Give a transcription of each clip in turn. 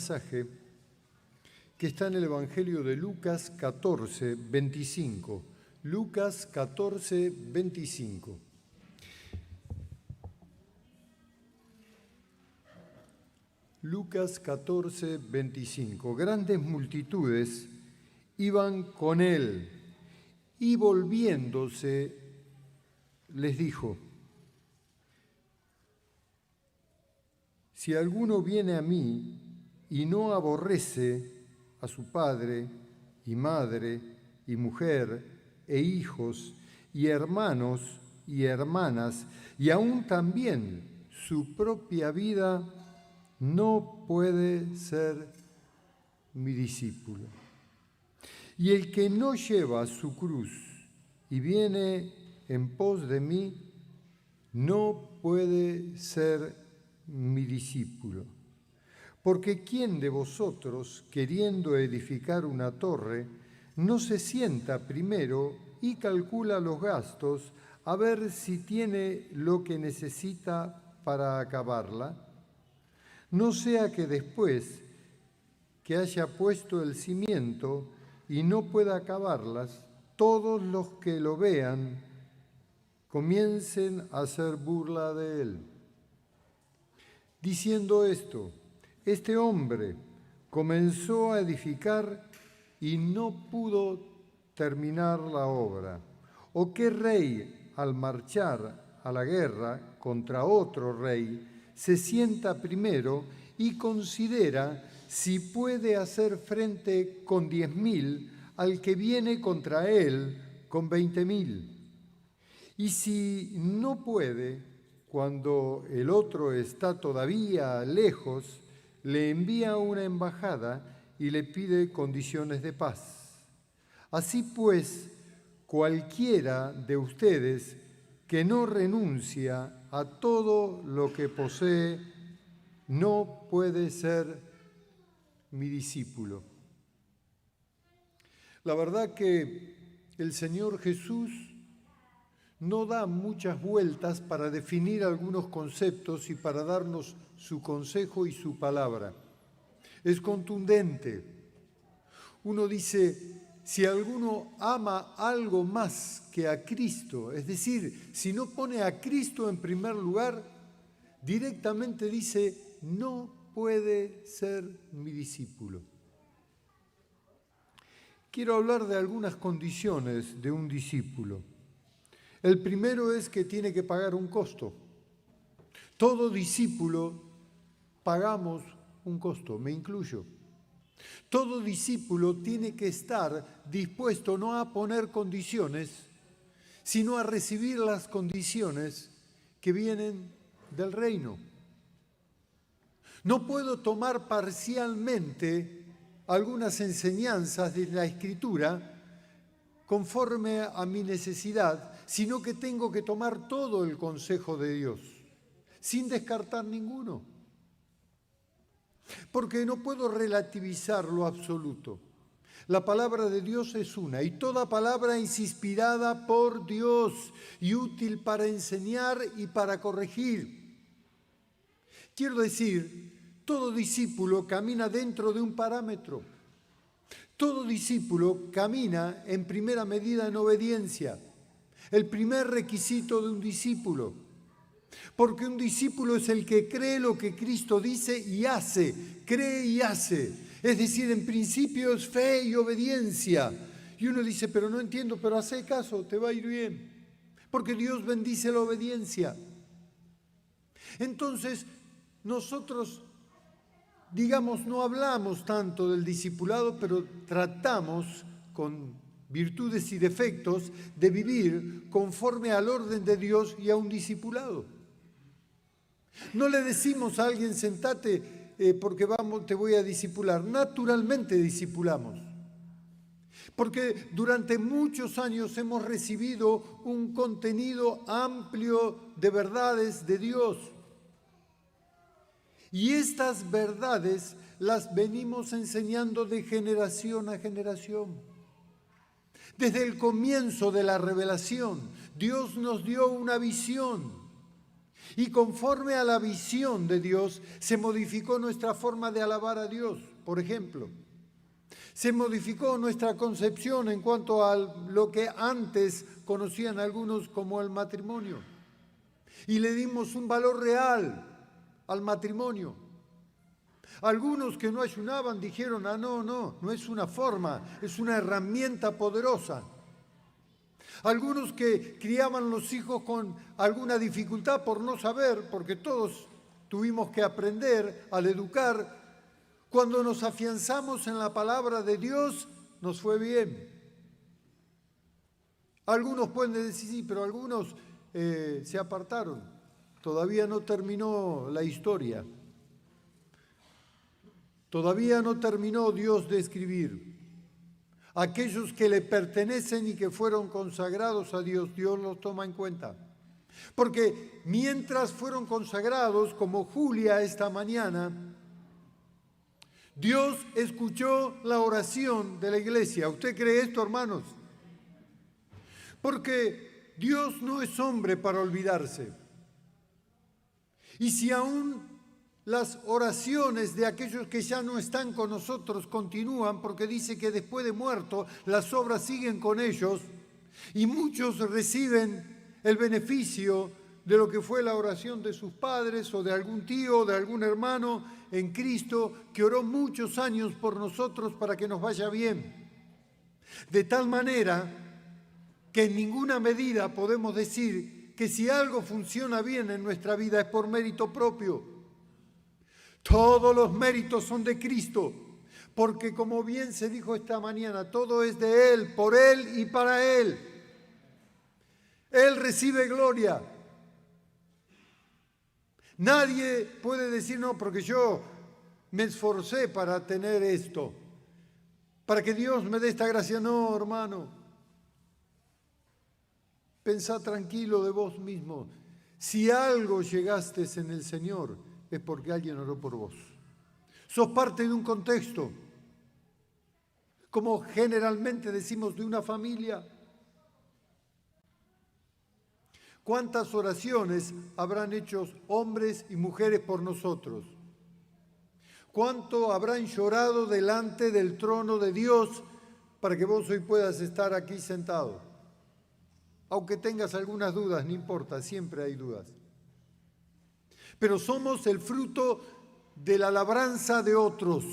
pasaje que está en el Evangelio de Lucas 14, 25. Lucas 14, 25. Lucas 14, 25. Grandes multitudes iban con él y volviéndose les dijo: si alguno viene a mí y no aborrece a su padre y madre y mujer e hijos y hermanos y hermanas y aún también su propia vida, no puede ser mi discípulo. Y el que no lleva su cruz y viene en pos de mí, no puede ser mi discípulo. Porque ¿quién de vosotros, queriendo edificar una torre, no se sienta primero y calcula los gastos a ver si tiene lo que necesita para acabarla? No sea que después que haya puesto el cimiento y no pueda acabarlas, todos los que lo vean comiencen a hacer burla de él. Diciendo esto, este hombre comenzó a edificar y no pudo terminar la obra. ¿O qué rey, al marchar a la guerra contra otro rey, se sienta primero y considera si puede hacer frente con 10.000 al que viene contra él con 20.000? Y si no puede, cuando el otro está todavía lejos, le envía una embajada y le pide condiciones de paz. Así pues, cualquiera de ustedes que no renuncia a todo lo que posee, no puede ser mi discípulo. La verdad que el Señor Jesús no da muchas vueltas para definir algunos conceptos y para darnos su consejo y su palabra. Es contundente. Uno dice, si alguno ama algo más que a Cristo, es decir, si no pone a Cristo en primer lugar, directamente dice, no puede ser mi discípulo. Quiero hablar de algunas condiciones de un discípulo. El primero es que tiene que pagar un costo. Todo discípulo pagamos un costo, me incluyo. Todo discípulo tiene que estar dispuesto no a poner condiciones, sino a recibir las condiciones que vienen del reino. No puedo tomar parcialmente algunas enseñanzas de la Escritura conforme a mi necesidad, sino que tengo que tomar todo el consejo de Dios, sin descartar ninguno. Porque no puedo relativizar lo absoluto. La palabra de Dios es una, y toda palabra es inspirada por Dios y útil para enseñar y para corregir. Quiero decir, todo discípulo camina dentro de un parámetro. Todo discípulo camina en primera medida en obediencia. El primer requisito de un discípulo. Porque un discípulo es el que cree lo que Cristo dice y hace. Cree y hace. Es decir, en principio es fe y obediencia. Y uno dice, pero no entiendo, pero hace caso, te va a ir bien. Porque Dios bendice la obediencia. Entonces, nosotros, digamos, no hablamos tanto del discipulado, pero tratamos con virtudes y defectos de vivir conforme al orden de Dios y a un discipulado. No le decimos a alguien, sentate porque te voy a discipular. Naturalmente discipulamos. Porque durante muchos años hemos recibido un contenido amplio de verdades de Dios. Y estas verdades las venimos enseñando de generación a generación. Desde el comienzo de la revelación, Dios nos dio una visión. Y conforme a la visión de Dios, se modificó nuestra forma de alabar a Dios. Por ejemplo, se modificó nuestra concepción en cuanto a lo que antes conocían algunos como el matrimonio. Y le dimos un valor real al matrimonio. Algunos que no ayunaban dijeron, no es una forma, es una herramienta poderosa. Algunos que criaban los hijos con alguna dificultad por no saber, porque todos tuvimos que aprender al educar, cuando nos afianzamos en la palabra de Dios, nos fue bien. Algunos pueden decir, sí, pero algunos se apartaron. Todavía no terminó la historia. Todavía no terminó Dios de escribir. Aquellos que le pertenecen y que fueron consagrados a Dios, Dios los toma en cuenta. Porque mientras fueron consagrados, como Julia esta mañana, Dios escuchó la oración de la iglesia. ¿Usted cree esto, hermanos? Porque Dios no es hombre para olvidarse. Y si aún las oraciones de aquellos que ya no están con nosotros continúan, porque dice que después de muerto las obras siguen con ellos, y muchos reciben el beneficio de lo que fue la oración de sus padres o de algún tío o de algún hermano en Cristo que oró muchos años por nosotros para que nos vaya bien. De tal manera que en ninguna medida podemos decir que si algo funciona bien en nuestra vida es por mérito propio. Todos los méritos son de Cristo, porque como bien se dijo esta mañana, todo es de Él, por Él y para Él. Él recibe gloria. Nadie puede decir, no, porque yo me esforcé para tener esto, para que Dios me dé esta gracia. No, hermano. Pensá tranquilo de vos mismo. Si algo llegaste en el Señor, es porque alguien oró por vos. Sos parte de un contexto, como generalmente decimos, de una familia. ¿Cuántas oraciones habrán hecho hombres y mujeres por nosotros? ¿Cuánto habrán llorado delante del trono de Dios para que vos hoy puedas estar aquí sentado? Aunque tengas algunas dudas, no importa, siempre hay dudas. Pero somos el fruto de la labranza de otros.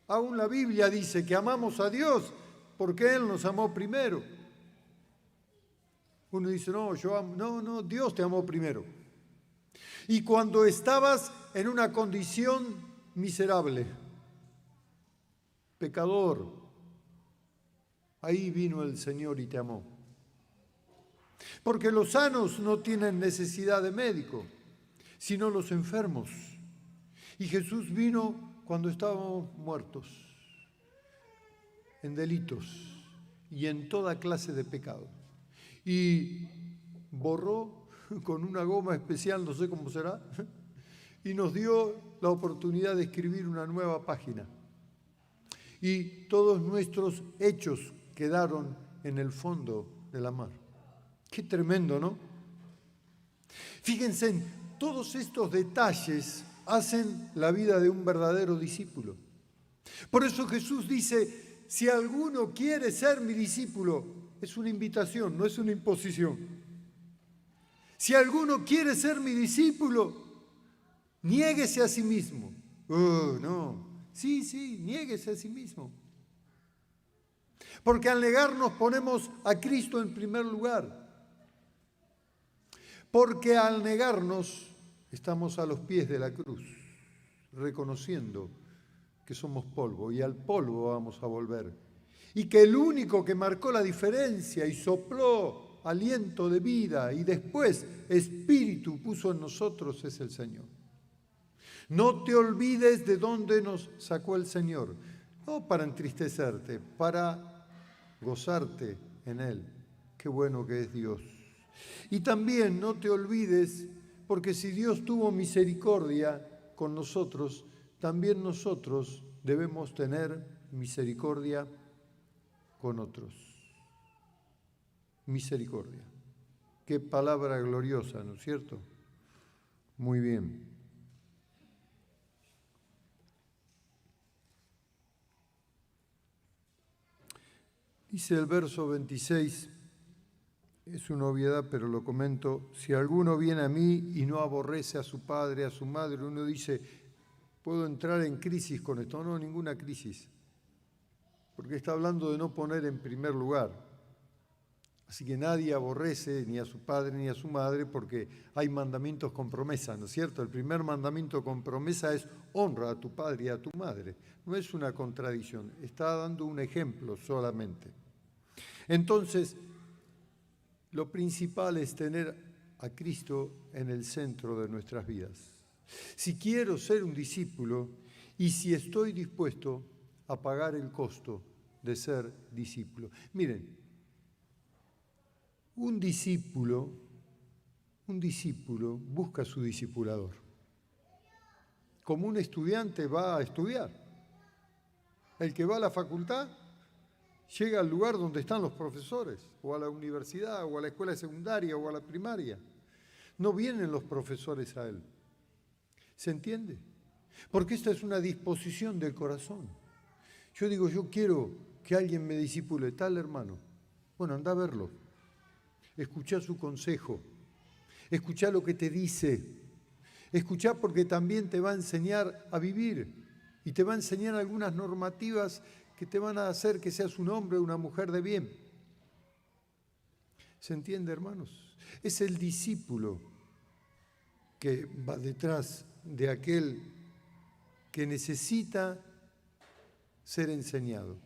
Aún la Biblia dice que amamos a Dios porque Él nos amó primero. Uno dice, no, yo amo. No, Dios te amó primero. Y cuando estabas en una condición miserable, pecador, ahí vino el Señor y te amó. Porque los sanos no tienen necesidad de médico, sino los enfermos. Y Jesús vino cuando estábamos muertos, en delitos y en toda clase de pecado. Y borró con una goma especial, no sé cómo será, y nos dio la oportunidad de escribir una nueva página. Y todos nuestros hechos quedaron en el fondo de la mar. Qué tremendo, ¿no? Fíjense, todos estos detalles hacen la vida de un verdadero discípulo. Por eso Jesús dice, si alguno quiere ser mi discípulo, es una invitación, no es una imposición. Si alguno quiere ser mi discípulo, niéguese a sí mismo. No, sí, niéguese a sí mismo. Porque al negarnos ponemos a Cristo en primer lugar. Porque al negarnos estamos a los pies de la cruz, reconociendo que somos polvo y al polvo vamos a volver. Y que el único que marcó la diferencia y sopló aliento de vida y después espíritu puso en nosotros es el Señor. No te olvides de dónde nos sacó el Señor, no para entristecerte, para gozarte en Él. Qué bueno que es Dios. Y también no te olvides, porque si Dios tuvo misericordia con nosotros, también nosotros debemos tener misericordia con otros. Misericordia. Qué palabra gloriosa, ¿no es cierto? Muy bien. Dice el verso 26, es una obviedad, pero lo comento: si alguno viene a mí y no aborrece a su padre, a su madre, uno dice, ¿puedo entrar en crisis con esto? No, ninguna crisis, porque está hablando de no poner en primer lugar. Así que nadie aborrece ni a su padre ni a su madre, porque hay mandamientos con promesa, ¿no es cierto? El primer mandamiento con promesa es honra a tu padre y a tu madre. No es una contradicción, está dando un ejemplo solamente. Entonces, lo principal es tener a Cristo en el centro de nuestras vidas. Si quiero ser un discípulo y si estoy dispuesto a pagar el costo de ser discípulo. Miren, un discípulo busca a su discipulador. Como un estudiante va a estudiar. El que va a la facultad llega al lugar donde están los profesores, o a la universidad, o a la escuela secundaria, o a la primaria. No vienen los profesores a él. ¿Se entiende? Porque esta es una disposición del corazón. Yo digo, yo quiero que alguien me discipule, tal hermano. Bueno, anda a verlo. Escuchá su consejo. Escuchá lo que te dice. Escuchá, porque también te va a enseñar a vivir y te va a enseñar algunas normativas que te van a hacer que seas un hombre o una mujer de bien. ¿Se entiende, hermanos? Es el discípulo que va detrás de aquel que necesita ser enseñado.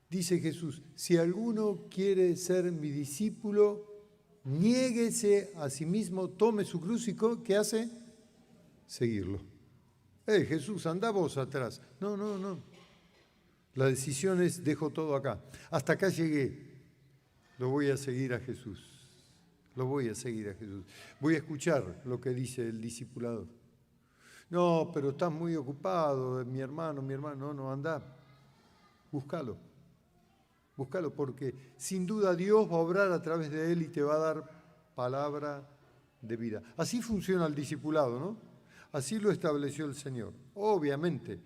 Dice Jesús, si alguno quiere ser mi discípulo, niéguese a sí mismo, tome su cruz y ¿qué hace? Seguirlo. Jesús, anda vos atrás. No. La decisión es, dejo todo acá. Hasta acá llegué. Lo voy a seguir a Jesús. Lo voy a seguir a Jesús. Voy a escuchar lo que dice el discipulador. No, pero estás muy ocupado, mi hermano. No, anda. Búscalo, porque sin duda Dios va a obrar a través de él y te va a dar palabra de vida. Así funciona el discipulado, ¿no? Así lo estableció el Señor. Obviamente,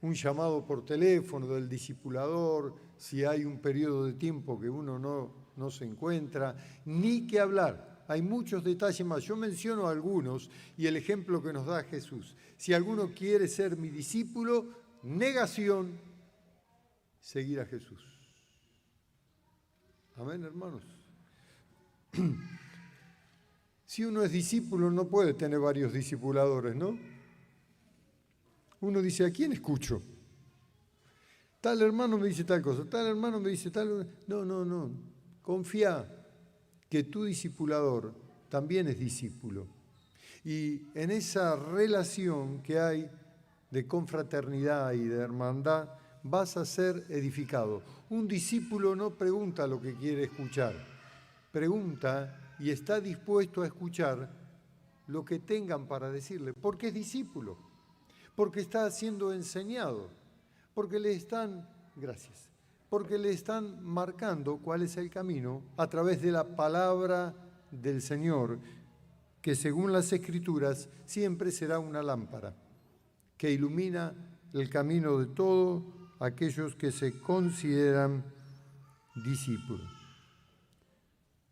un llamado por teléfono del discipulador, si hay un periodo de tiempo que uno no se encuentra, ni que hablar. Hay muchos detalles más. Yo menciono algunos y el ejemplo que nos da Jesús. Si alguno quiere ser mi discípulo, negación, seguir a Jesús. Amén, hermanos. Si uno es discípulo, no puede tener varios discipuladores, ¿no? Uno dice, ¿a quién escucho? Tal hermano me dice tal cosa, tal hermano me dice tal... No. Confía que tu discipulador también es discípulo. Y en esa relación que hay de confraternidad y de hermandad, vas a ser edificado. Un discípulo no pregunta lo que quiere escuchar, pregunta y está dispuesto a escuchar lo que tengan para decirle, porque es discípulo, porque está siendo enseñado, porque le están marcando cuál es el camino a través de la palabra del Señor, que según las Escrituras siempre será una lámpara que ilumina el camino de todos aquellos que se consideran discípulos.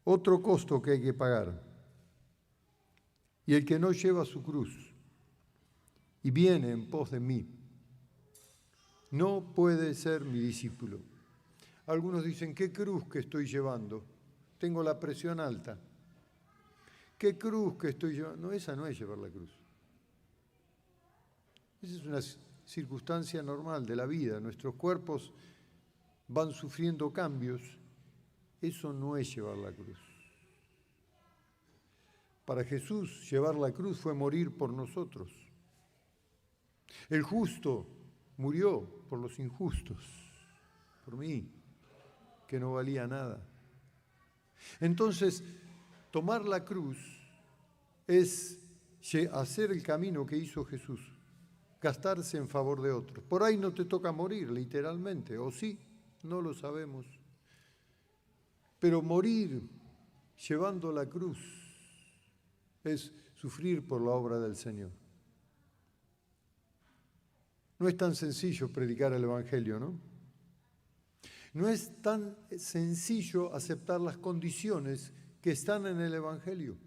Otro costo que hay que pagar. Y el que no lleva su cruz y viene en pos de mí, no puede ser mi discípulo. Algunos dicen, ¿qué cruz que estoy llevando? Tengo la presión alta. ¿Qué cruz que estoy llevando? No, esa no es llevar la cruz. Esa es una circunstancia normal de la vida. Nuestros cuerpos van sufriendo cambios. Eso no es llevar la cruz. Para Jesús, llevar la cruz fue morir por nosotros. El justo murió por los injustos, por mí, que no valía nada. Entonces, tomar la cruz es hacer el camino que hizo Jesús, gastarse en favor de otros. Por ahí no te toca morir, literalmente, o sí, no lo sabemos. Pero morir llevando la cruz, es sufrir por la obra del Señor. No es tan sencillo predicar el Evangelio, ¿no? No es tan sencillo aceptar las condiciones que están en el Evangelio.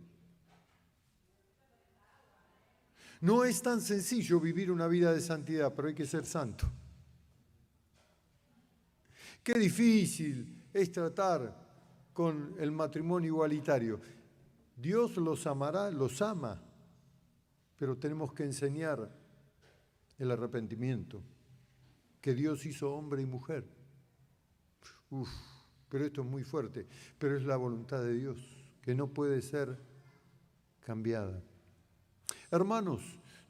No es tan sencillo vivir una vida de santidad, pero hay que ser santo. Qué difícil es tratar con el matrimonio igualitario. Dios los amará, los ama, pero tenemos que enseñar el arrepentimiento, que Dios hizo hombre y mujer. Pero esto es muy fuerte, pero es la voluntad de Dios, que no puede ser cambiada. Hermanos,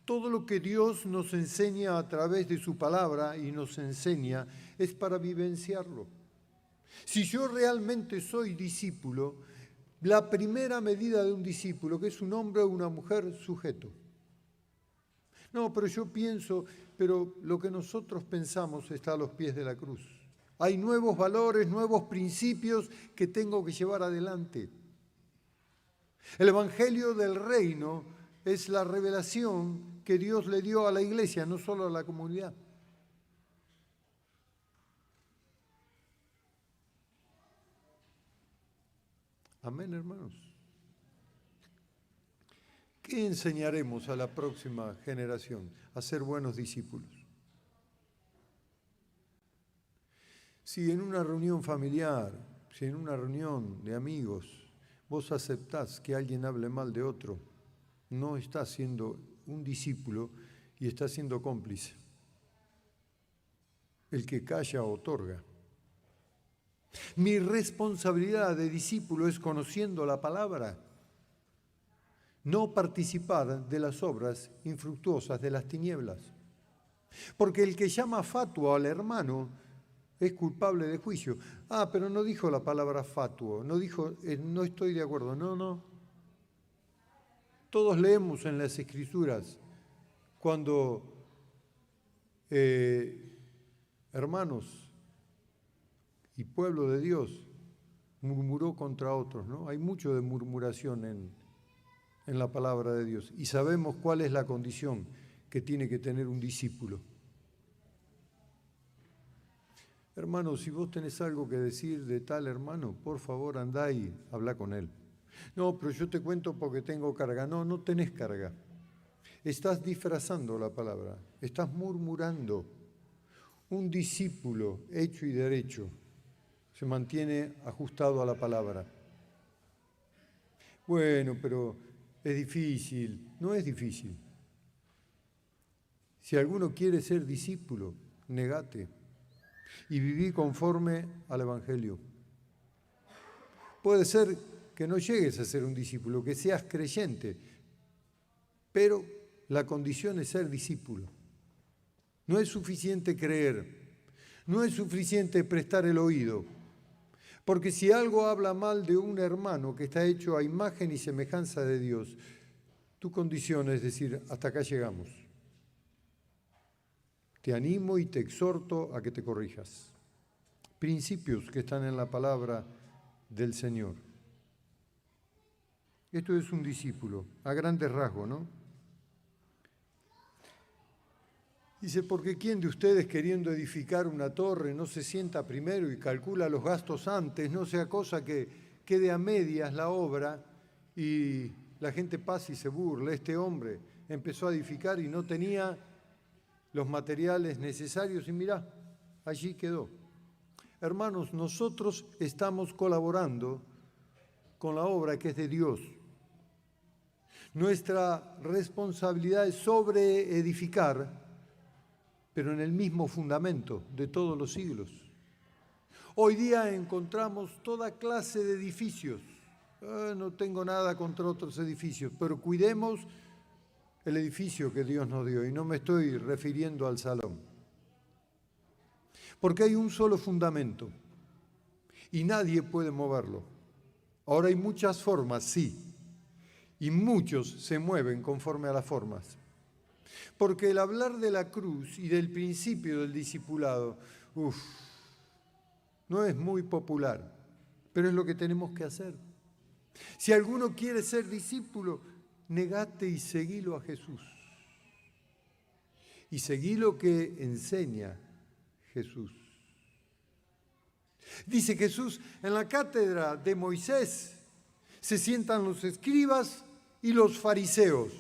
todo lo que Dios nos enseña a través de su palabra y nos enseña es para vivenciarlo. Si yo realmente soy discípulo, la primera medida de un discípulo, que es un hombre o una mujer sujeto. No, pero yo pienso, pero lo que nosotros pensamos está a los pies de la cruz. Hay nuevos valores, nuevos principios que tengo que llevar adelante. El Evangelio del Reino es la revelación que Dios le dio a la iglesia, no solo a la comunidad. Amén, hermanos. ¿Qué enseñaremos a la próxima generación? A ser buenos discípulos. Si en una reunión familiar, si en una reunión de amigos, vos aceptás que alguien hable mal de otro, no estás siendo un discípulo y estás siendo cómplice. El que calla otorga. Mi responsabilidad de discípulo es conociendo la palabra, no participar de las obras infructuosas de las tinieblas. Porque el que llama fatuo al hermano es culpable de juicio. Pero no dijo la palabra fatuo, no dijo no estoy de acuerdo. No. Todos leemos en las Escrituras cuando hermanos y pueblo de Dios murmuró contra otros, ¿no? Hay mucho de murmuración en la palabra de Dios y sabemos cuál es la condición que tiene que tener un discípulo. Hermano, si vos tenés algo que decir de tal hermano, por favor andá y habla con él. No, pero yo te cuento porque tengo carga. No, no tenés carga. Estás disfrazando la palabra, estás murmurando. Un discípulo hecho y derecho se mantiene ajustado a la palabra. Bueno, pero es difícil. No es difícil. Si alguno quiere ser discípulo, negate y viví conforme al Evangelio. Puede ser que no llegues a ser un discípulo, que seas creyente, pero la condición es ser discípulo. No es suficiente creer, no es suficiente prestar el oído, porque si algo habla mal de un hermano que está hecho a imagen y semejanza de Dios, tu condición es decir, hasta acá llegamos. Te animo y te exhorto a que te corrijas. Principios que están en la palabra del Señor. Esto es un discípulo, a grandes rasgos, ¿no? Dice, porque ¿quién de ustedes queriendo edificar una torre no se sienta primero y calcula los gastos antes, no sea cosa que quede a medias la obra y la gente pasa y se burla? Este hombre empezó a edificar y no tenía los materiales necesarios y mirá, allí quedó. Hermanos, nosotros estamos colaborando con la obra que es de Dios. Nuestra responsabilidad es sobre edificar, pero en el mismo fundamento de todos los siglos. Hoy día encontramos toda clase de edificios. No tengo nada contra otros edificios, pero cuidemos el edificio que Dios nos dio, y no me estoy refiriendo al salón. Porque hay un solo fundamento y nadie puede moverlo. Ahora hay muchas formas, sí, y muchos se mueven conforme a las formas. Porque el hablar de la cruz y del principio del discipulado, no es muy popular, pero es lo que tenemos que hacer. Si alguno quiere ser discípulo, negate y seguilo a Jesús. Y seguí lo que enseña Jesús. Dice Jesús, en la cátedra de Moisés se sientan los escribas y los fariseos.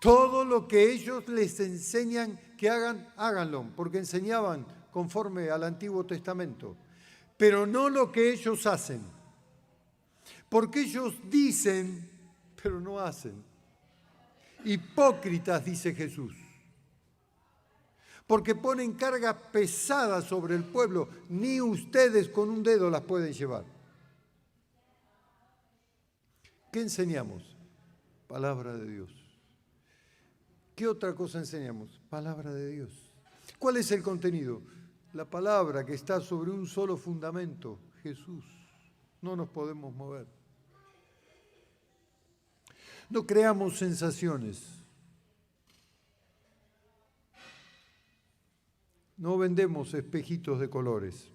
Todo lo que ellos les enseñan que hagan, háganlo, porque enseñaban conforme al Antiguo Testamento. Pero no lo que ellos hacen. Porque ellos dicen, pero no hacen. Hipócritas, dice Jesús. Porque ponen carga pesada sobre el pueblo, ni ustedes con un dedo las pueden llevar. ¿Qué enseñamos? Palabra de Dios. ¿Qué otra cosa enseñamos? Palabra de Dios. ¿Cuál es el contenido? La palabra que está sobre un solo fundamento, Jesús. No nos podemos mover. No creamos sensaciones. No vendemos espejitos de colores.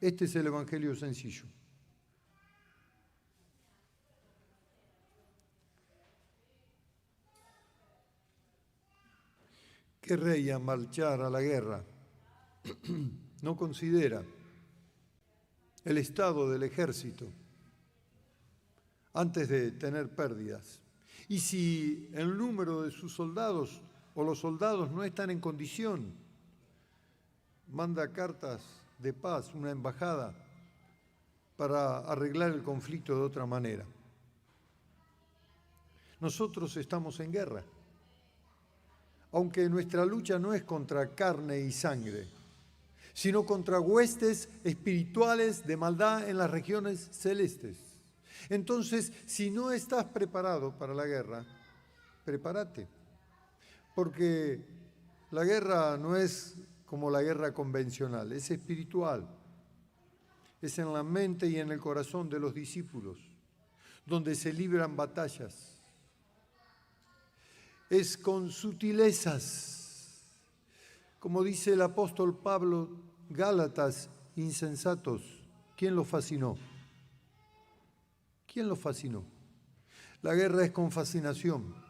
Este es el Evangelio sencillo. ¿Qué rey a marchar a la guerra no considera el estado del ejército antes de tener pérdidas? Y si el número de sus soldados o los soldados no están en condición, manda cartas de paz, una embajada, para arreglar el conflicto de otra manera. Nosotros estamos en guerra, aunque nuestra lucha no es contra carne y sangre, sino contra huestes espirituales de maldad en las regiones celestes. Entonces, si no estás preparado para la guerra, prepárate. Porque la guerra no es como la guerra convencional, es espiritual. Es en la mente y en el corazón de los discípulos, donde se libran batallas. Es con sutilezas, como dice el apóstol Pablo, Gálatas insensatos. ¿Quién los fascinó? ¿Quién los fascinó? La guerra es con fascinación.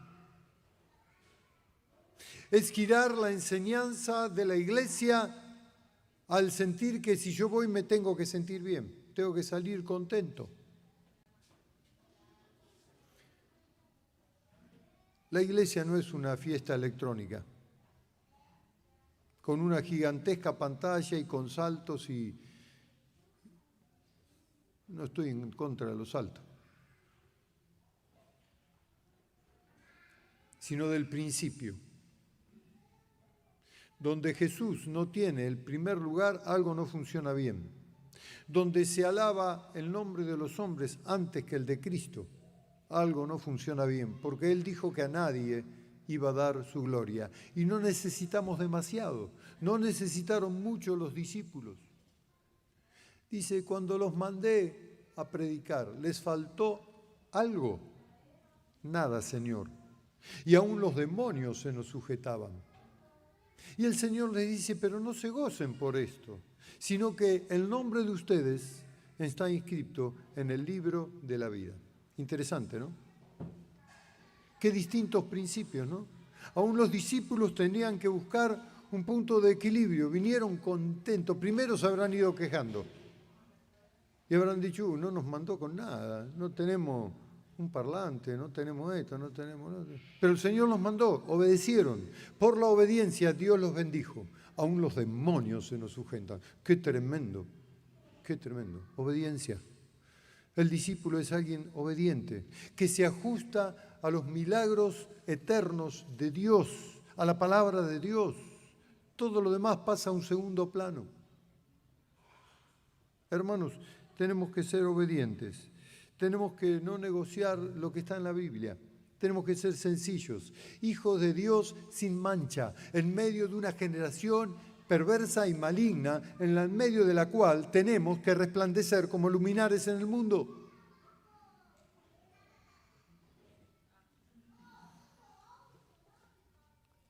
Es girar la enseñanza de la iglesia al sentir que si yo voy me tengo que sentir bien, tengo que salir contento. La iglesia no es una fiesta electrónica, con una gigantesca pantalla y con saltos y... No estoy en contra de los saltos, sino del principio. Donde Jesús no tiene el primer lugar, algo no funciona bien. Donde se alaba el nombre de los hombres antes que el de Cristo, algo no funciona bien, porque Él dijo que a nadie iba a dar su gloria. Y no necesitamos demasiado, no necesitaron mucho los discípulos. Dice, cuando los mandé a predicar, ¿les faltó algo? Nada, Señor. Y aún los demonios se nos sujetaban. Y el Señor les dice, pero no se gocen por esto, sino que el nombre de ustedes está inscrito en el libro de la vida. Interesante, ¿no? Qué distintos principios, ¿no? Aún los discípulos tenían que buscar un punto de equilibrio. Vinieron contentos. Primero se habrán ido quejando. Y habrán dicho, no nos mandó con nada. No tenemos un parlante, no tenemos esto, no tenemos lo otro. Pero el Señor los mandó, obedecieron. Por la obediencia Dios los bendijo. Aún los demonios se nos sujetan. Qué tremendo, qué tremendo. Obediencia. El discípulo es alguien obediente, que se ajusta a los milagros eternos de Dios, a la palabra de Dios. Todo lo demás pasa a un segundo plano. Hermanos, tenemos que ser obedientes. Tenemos que no negociar lo que está en la Biblia. Tenemos que ser sencillos, hijos de Dios sin mancha, en medio de una generación perversa y maligna, en medio de la cual tenemos que resplandecer como luminares en el mundo.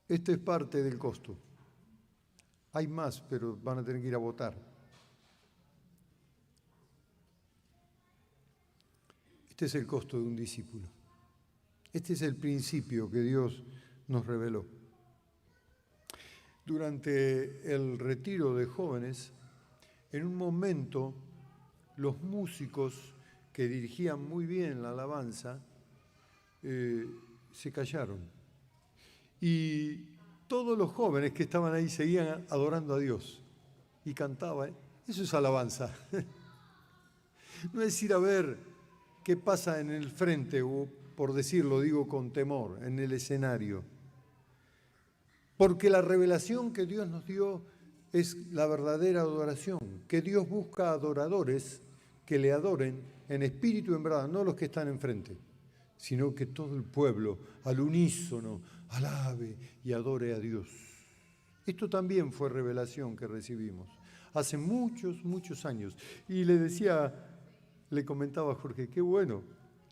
Esto es parte del costo. Hay más, pero van a tener que ir a votar. Este es el costo de un discípulo. Este es el principio que Dios nos reveló. Durante el retiro de jóvenes, en un momento, los músicos que dirigían muy bien la alabanza se callaron. Y todos los jóvenes que estaban ahí seguían adorando a Dios y cantaban. Eso es alabanza. No es ir a ver qué pasa en el frente, o por decirlo, digo con temor, en el escenario. Porque la revelación que Dios nos dio es la verdadera adoración, que Dios busca adoradores que le adoren en espíritu y en verdad, no los que están enfrente, sino que todo el pueblo al unísono alabe y adore a Dios. Esto también fue revelación que recibimos hace muchos, muchos años. Y le comentaba a Jorge, qué bueno,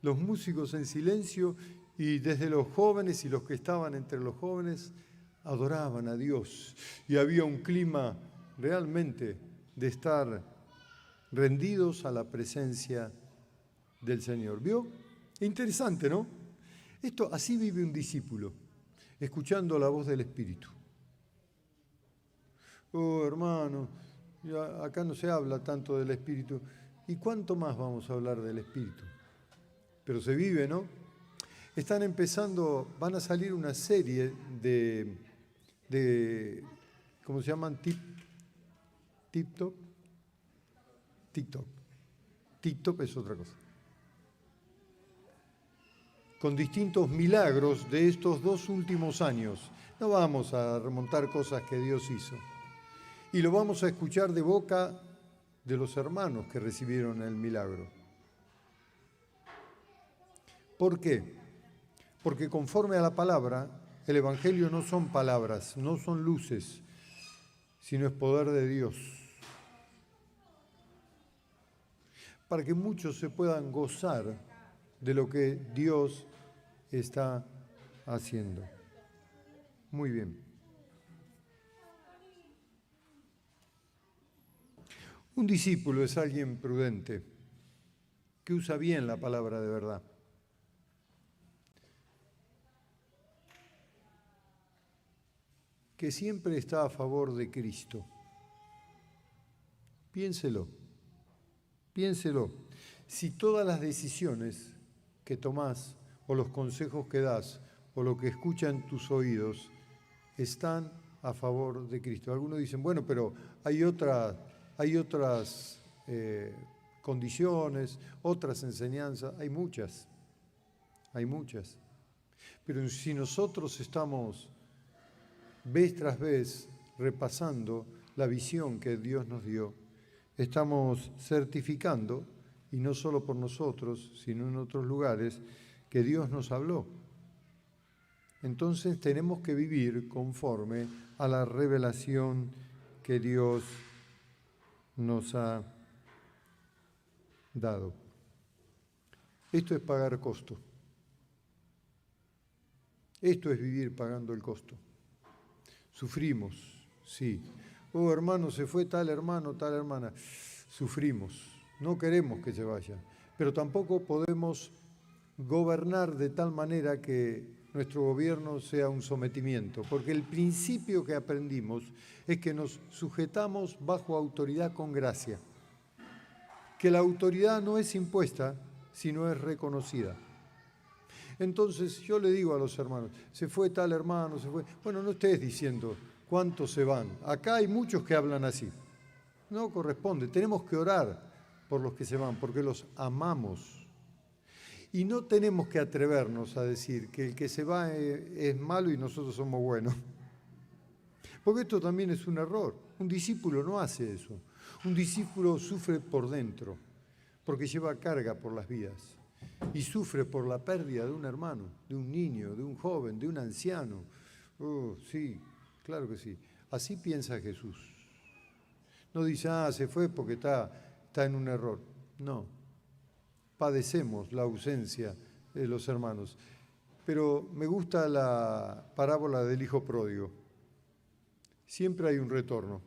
los músicos en silencio y desde los jóvenes y los que estaban entre los jóvenes adoraban a Dios. Y había un clima realmente de estar rendidos a la presencia del Señor. ¿Vio? Interesante, ¿no? Esto, así vive un discípulo, escuchando la voz del Espíritu. Oh, hermano, acá no se habla tanto del Espíritu. ¿Y cuánto más vamos a hablar del Espíritu? Pero se vive, ¿no? Están empezando, van a salir una serie de ¿cómo se llaman? TikTok. TikTok es otra cosa. Con distintos milagros de estos 2 últimos años. No vamos a remontar cosas que Dios hizo. Y lo vamos a escuchar de boca de los hermanos que recibieron el milagro. ¿Por qué? Porque conforme a la palabra, el Evangelio no son palabras, no son luces, sino es poder de Dios. Para que muchos se puedan gozar de lo que Dios está haciendo. Muy bien. Un discípulo es alguien prudente, que usa bien la palabra de verdad. Que siempre está a favor de Cristo. Piénselo. Si todas las decisiones que tomás, o los consejos que das, o lo que escuchan tus oídos, están a favor de Cristo. Algunos dicen, bueno, pero hay otras condiciones, otras enseñanzas, hay muchas. Pero si nosotros estamos vez tras vez repasando la visión que Dios nos dio, estamos certificando, y no solo por nosotros, sino en otros lugares, que Dios nos habló. Entonces tenemos que vivir conforme a la revelación que Dios nos ha dado. Esto es pagar costo. Esto es vivir pagando el costo. Sufrimos, sí. Oh, hermano, se fue tal hermano, tal hermana. Sufrimos. No queremos que se vaya. Pero tampoco podemos gobernar de tal manera que nuestro gobierno sea un sometimiento. Porque el principio que aprendimos es que nos sujetamos bajo autoridad con gracia. Que la autoridad no es impuesta, sino es reconocida. Entonces yo le digo a los hermanos, se fue tal hermano, se fue. Bueno, no estés diciendo cuántos se van. Acá hay muchos que hablan así. No corresponde. Tenemos que orar por los que se van, porque los amamos. Y no tenemos que atrevernos a decir que el que se va es malo y nosotros somos buenos. Porque esto también es un error. Un discípulo no hace eso. Un discípulo sufre por dentro, porque lleva carga por las vidas. Y sufre por la pérdida de un hermano, de un niño, de un joven, de un anciano. Oh, sí, claro que sí. Así piensa Jesús. No dice, se fue porque está en un error. No. Padecemos la ausencia de los hermanos. Pero me gusta la parábola del hijo pródigo. Siempre hay un retorno.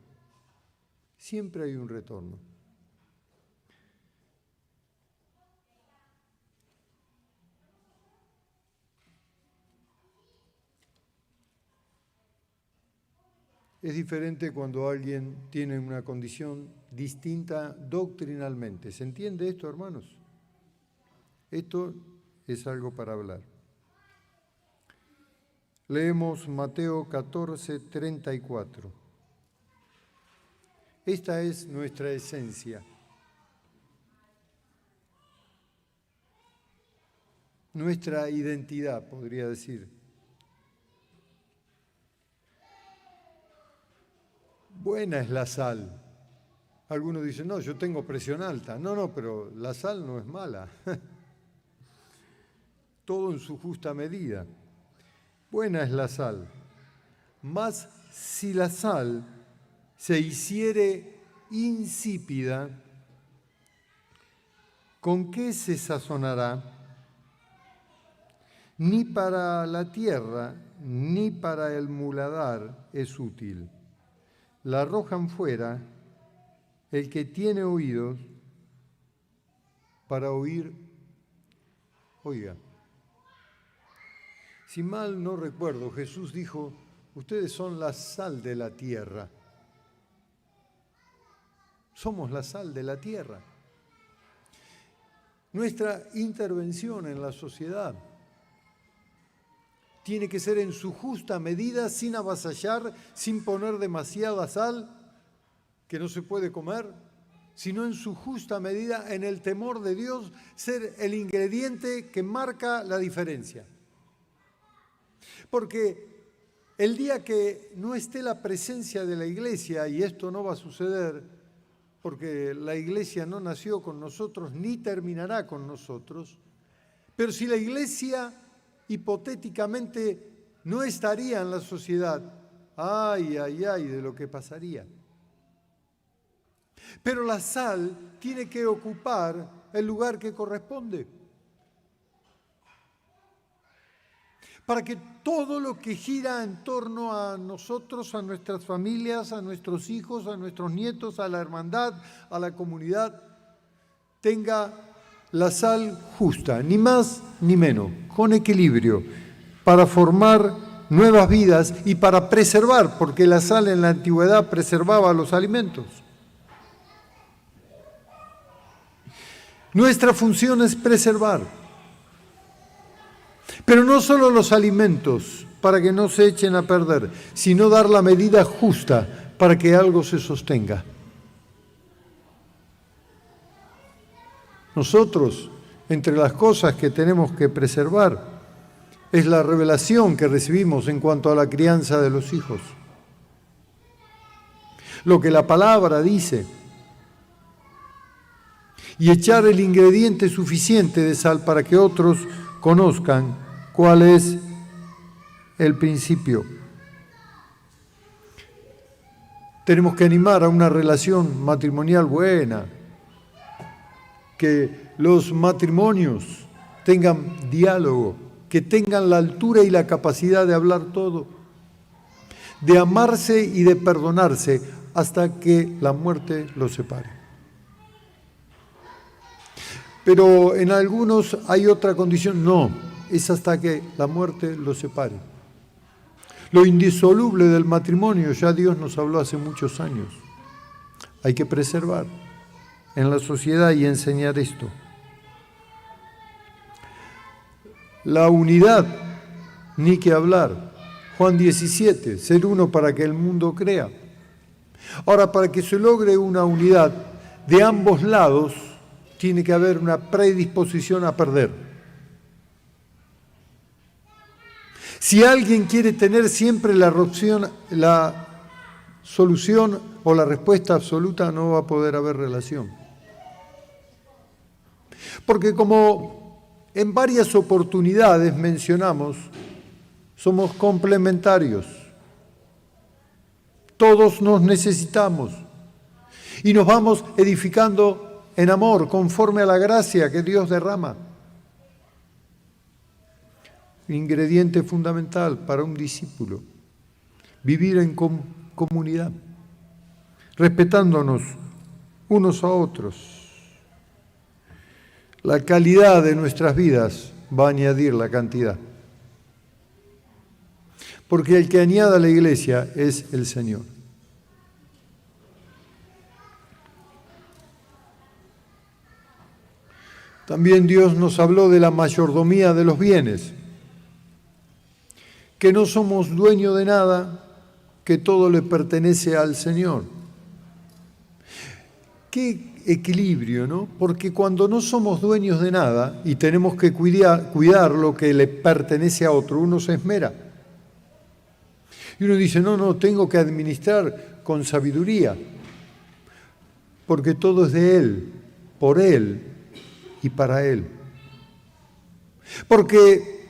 Es diferente cuando alguien tiene una condición distinta doctrinalmente. ¿Se entiende esto, hermanos? Esto es algo para hablar. Leemos Mateo 14, 34. Esta es nuestra esencia. Nuestra identidad, podría decir. Buena es la sal. Algunos dicen, no, yo tengo presión alta. No, pero la sal no es mala. Todo en su justa medida. Buena es la sal. Mas si la sal se hiciere insípida, ¿con qué se sazonará? Ni para la tierra, ni para el muladar es útil. La arrojan fuera el que tiene oídos para oír, oiga. Si mal no recuerdo, Jesús dijo, ustedes son la sal de la tierra. Somos la sal de la tierra. Nuestra intervención en la sociedad tiene que ser en su justa medida, sin avasallar, sin poner demasiada sal que no se puede comer, sino en su justa medida, en el temor de Dios, ser el ingrediente que marca la diferencia. Porque el día que no esté la presencia de la iglesia, y esto no va a suceder, porque la iglesia no nació con nosotros ni terminará con nosotros, pero si la iglesia hipotéticamente no estaría en la sociedad, ay de lo que pasaría. Pero la sal tiene que ocupar el lugar que corresponde. Para que todo lo que gira en torno a nosotros, a nuestras familias, a nuestros hijos, a nuestros nietos, a la hermandad, a la comunidad, tenga la sal justa, ni más ni menos, con equilibrio, para formar nuevas vidas y para preservar, porque la sal en la antigüedad preservaba los alimentos. Nuestra función es preservar, pero no solo los alimentos para que no se echen a perder, sino dar la medida justa para que algo se sostenga. Nosotros, entre las cosas que tenemos que preservar, es la revelación que recibimos en cuanto a la crianza de los hijos. Lo que la palabra dice. Y echar el ingrediente suficiente de sal para que otros conozcan cuál es el principio. Tenemos que animar a una relación matrimonial buena, que los matrimonios tengan diálogo, que tengan la altura y la capacidad de hablar todo, de amarse y de perdonarse hasta que la muerte los separe. Pero en algunos hay otra condición, no, es hasta que la muerte los separe. Lo indisoluble del matrimonio, ya Dios nos habló hace muchos años, hay que preservar en la sociedad y enseñar esto. La unidad, ni que hablar. Juan 17, ser uno para que el mundo crea. Ahora, para que se logre una unidad de ambos lados, tiene que haber una predisposición a perder. Si alguien quiere tener siempre la solución o la respuesta absoluta, no va a poder haber relación. Porque como en varias oportunidades mencionamos, somos complementarios. Todos nos necesitamos y nos vamos edificando en amor, conforme a la gracia que Dios derrama. Ingrediente fundamental para un discípulo, vivir en comunidad, respetándonos unos a otros. La calidad de nuestras vidas va a añadir la cantidad. Porque el que añada a la iglesia es el Señor. También Dios nos habló de la mayordomía de los bienes, que no somos dueños de nada, que todo le pertenece al Señor. Qué equilibrio, ¿no? Porque cuando no somos dueños de nada y tenemos que cuidar lo que le pertenece a otro, uno se esmera. Y uno dice, no, tengo que administrar con sabiduría, porque todo es de Él, por Él y para Él. Porque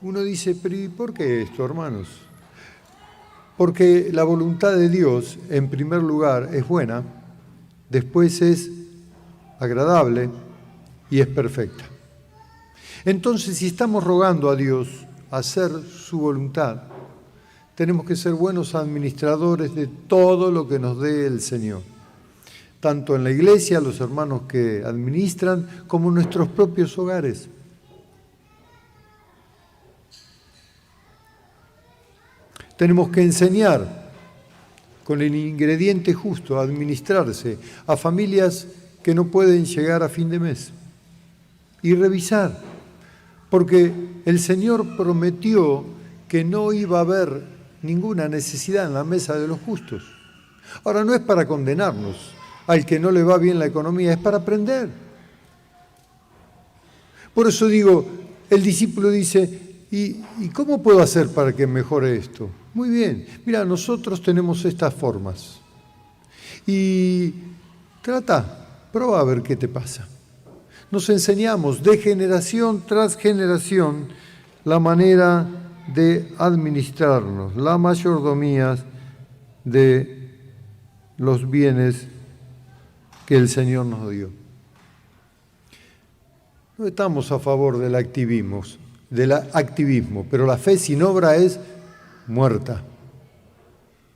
uno dice, pero ¿y por qué esto, hermanos? Porque la voluntad de Dios, en primer lugar, es buena, después es agradable y es perfecta. Entonces, si estamos rogando a Dios hacer su voluntad, tenemos que ser buenos administradores de todo lo que nos dé el Señor. Tanto en la iglesia, los hermanos que administran, como en nuestros propios hogares. Tenemos que enseñar con el ingrediente justo a administrarse a familias que no pueden llegar a fin de mes. Y revisar, porque el Señor prometió que no iba a haber ninguna necesidad en la mesa de los justos. Ahora, no es para condenarnos al que no le va bien la economía, es para aprender. Por eso digo, el discípulo dice, ¿y cómo puedo hacer para que mejore esto? Muy bien, mira, nosotros tenemos estas formas. Y prueba a ver qué te pasa. Nos enseñamos de generación tras generación la manera de administrarnos, la mayordomía de los bienes que el Señor nos dio. No estamos a favor del activismo, pero la fe sin obra es muerta.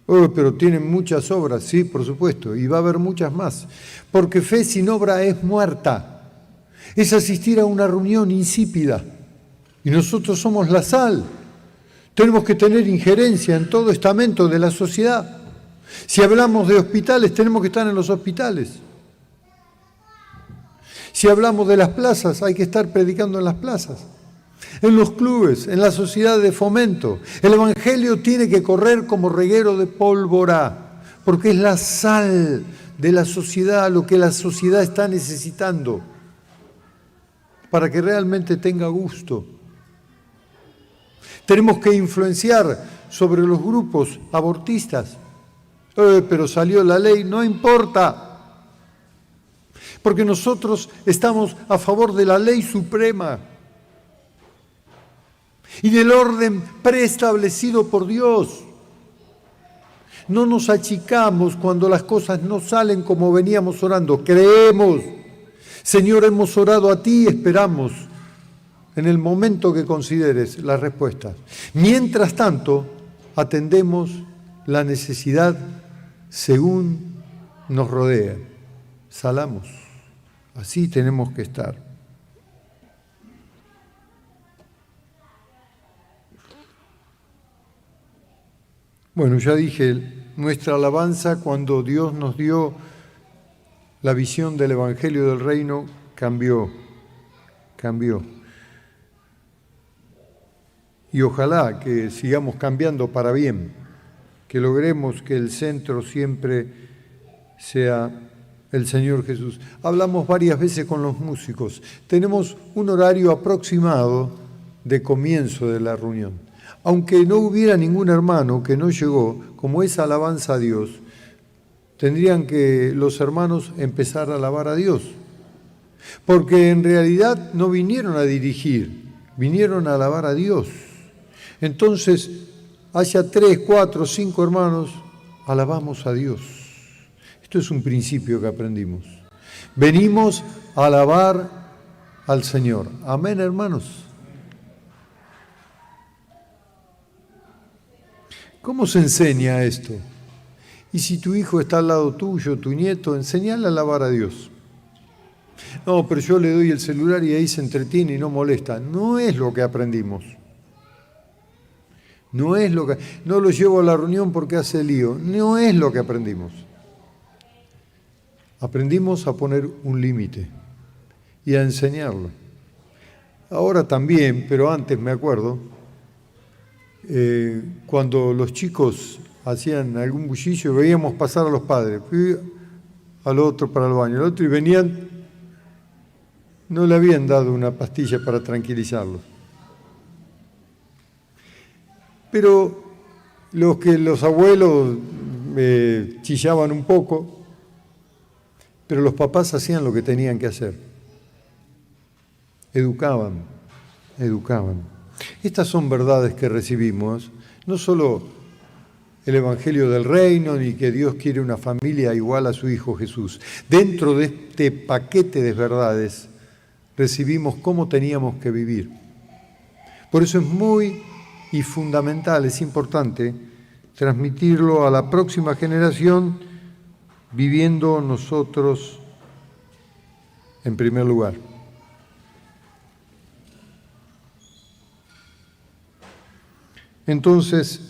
Pero tienen muchas obras, sí, por supuesto, y va a haber muchas más, porque fe sin obra es muerta. Es asistir a una reunión insípida, y nosotros somos la sal. Tenemos que tener injerencia en todo estamento de la sociedad. Si hablamos de hospitales, tenemos que estar en los hospitales. Si hablamos de las plazas, hay que estar predicando en las plazas, en los clubes, en la sociedad de fomento. El Evangelio tiene que correr como reguero de pólvora, porque es la sal de la sociedad, lo que la sociedad está necesitando, para que realmente tenga gusto. Tenemos que influenciar sobre los grupos abortistas. Pero salió la ley, no importa. Porque nosotros estamos a favor de la ley suprema y del orden preestablecido por Dios. No nos achicamos cuando las cosas no salen como veníamos orando. Creemos, Señor, hemos orado a ti y esperamos en el momento que consideres las respuestas. Mientras tanto, atendemos la necesidad según nos rodea. Salamos. Así tenemos que estar. Bueno, ya dije, nuestra alabanza cuando Dios nos dio la visión del Evangelio del Reino cambió. Y ojalá que sigamos cambiando para bien, que logremos que el centro siempre sea el Señor Jesús. Hablamos varias veces con los músicos. Tenemos un horario aproximado de comienzo de la reunión. Aunque no hubiera ningún hermano que no llegó, como es alabanza a Dios, tendrían que los hermanos empezar a alabar a Dios. Porque en realidad no vinieron a dirigir, vinieron a alabar a Dios. Entonces, haya 3, 4, 5 hermanos, alabamos a Dios. Esto es un principio que aprendimos. Venimos a alabar al Señor. Amén, hermanos. ¿Cómo se enseña esto? Y si tu hijo está al lado tuyo, tu nieto, enseñale a alabar a Dios. No, pero yo le doy el celular y ahí se entretiene y no molesta. No es lo que aprendimos. No lo llevo a la reunión porque hace lío. No es lo que aprendimos. Aprendimos a poner un límite. y a enseñarlo. Ahora también, pero antes me acuerdo, cuando los chicos hacían algún bullicio, veíamos pasar a los padres, al otro para el baño, al otro, y venían, no le habían dado una pastilla para tranquilizarlos. Pero los abuelos chillaban un poco, pero los papás hacían lo que tenían que hacer. Educaban. Estas son verdades que recibimos, no solo el Evangelio del Reino, ni que Dios quiere una familia igual a su Hijo Jesús. Dentro de este paquete de verdades recibimos cómo teníamos que vivir. Por eso es muy y fundamental, es importante transmitirlo a la próxima generación, viviendo nosotros en primer lugar. Entonces,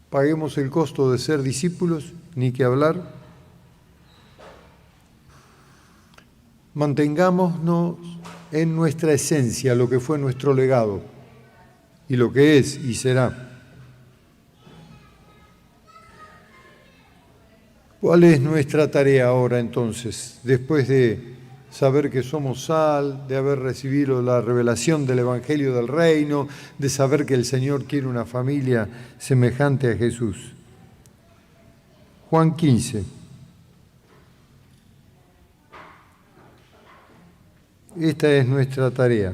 paguemos el costo de ser discípulos, ni que hablar. Mantengámonos en nuestra esencia, lo que fue nuestro legado, y lo que es y será. ¿Cuál es nuestra tarea ahora entonces, después de saber que somos sal, de haber recibido la revelación del Evangelio del Reino, de saber que el Señor quiere una familia semejante a Jesús? Juan 15. Esta es nuestra tarea.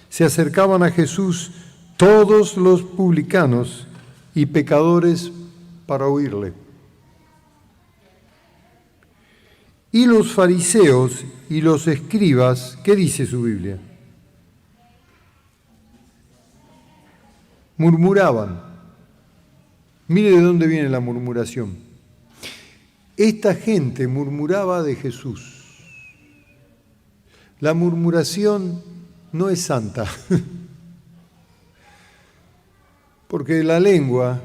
Se acercaban a Jesús todos los publicanos y pecadores para oírle. Y los fariseos y los escribas, ¿qué dice su Biblia? Murmuraban. Mire de dónde viene la murmuración. Esta gente murmuraba de Jesús. La murmuración no es santa, porque la lengua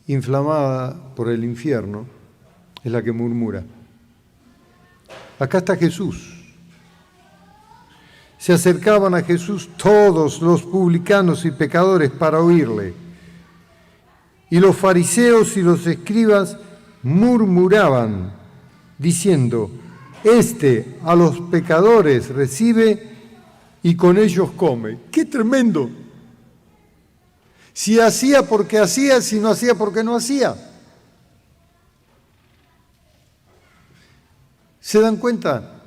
inflamada por el infierno es la que murmura. Acá está Jesús. Se acercaban a Jesús todos los publicanos y pecadores para oírle. Y los fariseos y los escribas murmuraban, diciendo: este a los pecadores recibe y con ellos come. ¡Qué tremendo! Si hacía porque hacía, si no hacía porque no hacía. ¿Se dan cuenta?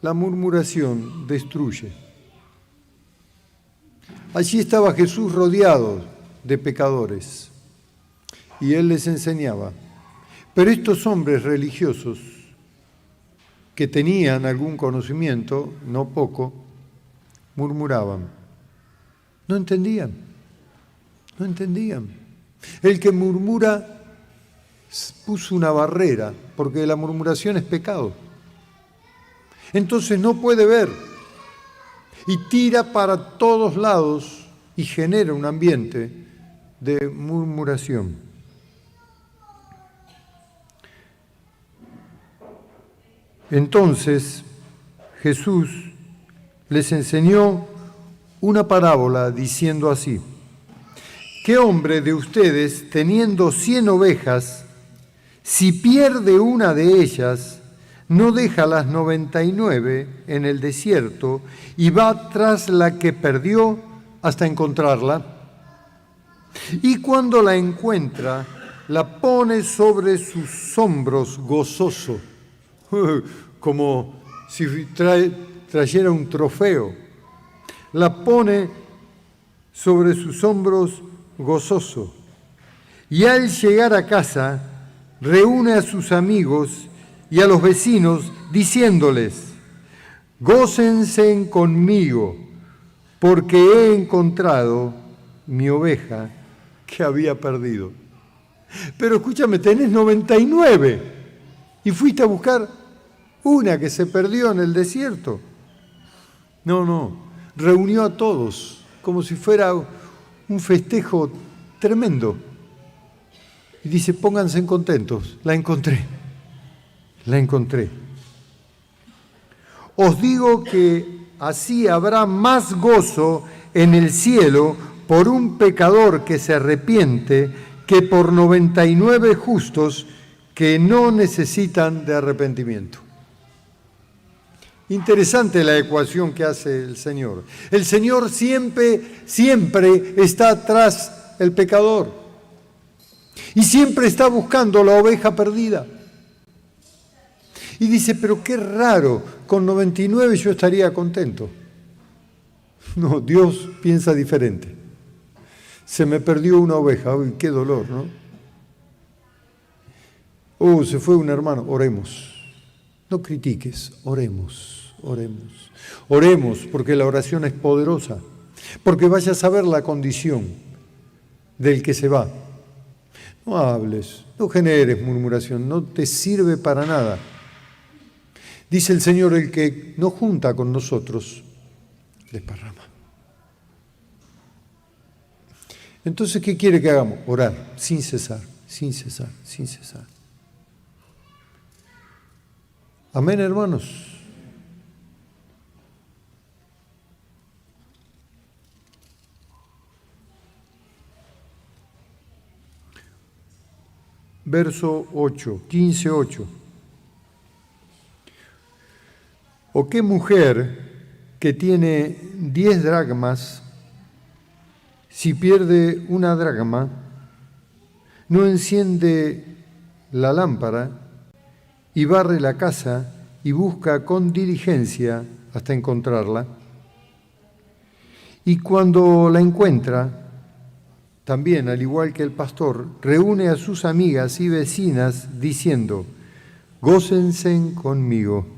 La murmuración destruye. Allí estaba Jesús rodeado de pecadores y Él les enseñaba. Pero estos hombres religiosos que tenían algún conocimiento, no poco, murmuraban. No entendían. El que murmura puso una barrera, porque la murmuración es pecado. Entonces no puede ver y tira para todos lados y genera un ambiente de murmuración. Entonces Jesús les enseñó una parábola diciendo así: ¿qué hombre de ustedes, teniendo 100 ovejas, si pierde una de ellas, no deja las 99 en el desierto y va tras la que perdió hasta encontrarla? Y cuando la encuentra, la pone sobre sus hombros gozoso, como si trayera un trofeo. La pone sobre sus hombros gozoso. Y al llegar a casa, reúne a sus amigos y a los vecinos, diciéndoles: gócense conmigo, porque he encontrado mi oveja que había perdido. Pero escúchame, tenés 99 y fuiste a buscar una que se perdió en el desierto. No, reunió a todos como si fuera un festejo tremendo. Y dice: pónganse contentos, la encontré. La encontré. Os digo que así habrá más gozo en el cielo por un pecador que se arrepiente que por 99 justos que no necesitan de arrepentimiento. Interesante la ecuación que hace el Señor. El Señor siempre está tras el pecador y siempre está buscando la oveja perdida. Y dice, pero qué raro, con 99 yo estaría contento. No, Dios piensa diferente. Se me perdió una oveja, uy, qué dolor, ¿no? Se fue un hermano, oremos. No critiques, oremos, oremos. Oremos porque la oración es poderosa, porque vaya a saber la condición del que se va. No hables, no generes murmuración, no te sirve para nada. Dice el Señor, el que no junta con nosotros, desparrama. Entonces, ¿qué quiere que hagamos? Orar, sin cesar, sin cesar, sin cesar. Amén, hermanos. Verso 8, 15:8. ¿O qué mujer que tiene 10 dracmas, si pierde una dracma, no enciende la lámpara y barre la casa y busca con diligencia hasta encontrarla? Y cuando la encuentra, también, al igual que el pastor, reúne a sus amigas y vecinas diciendo, gócense conmigo,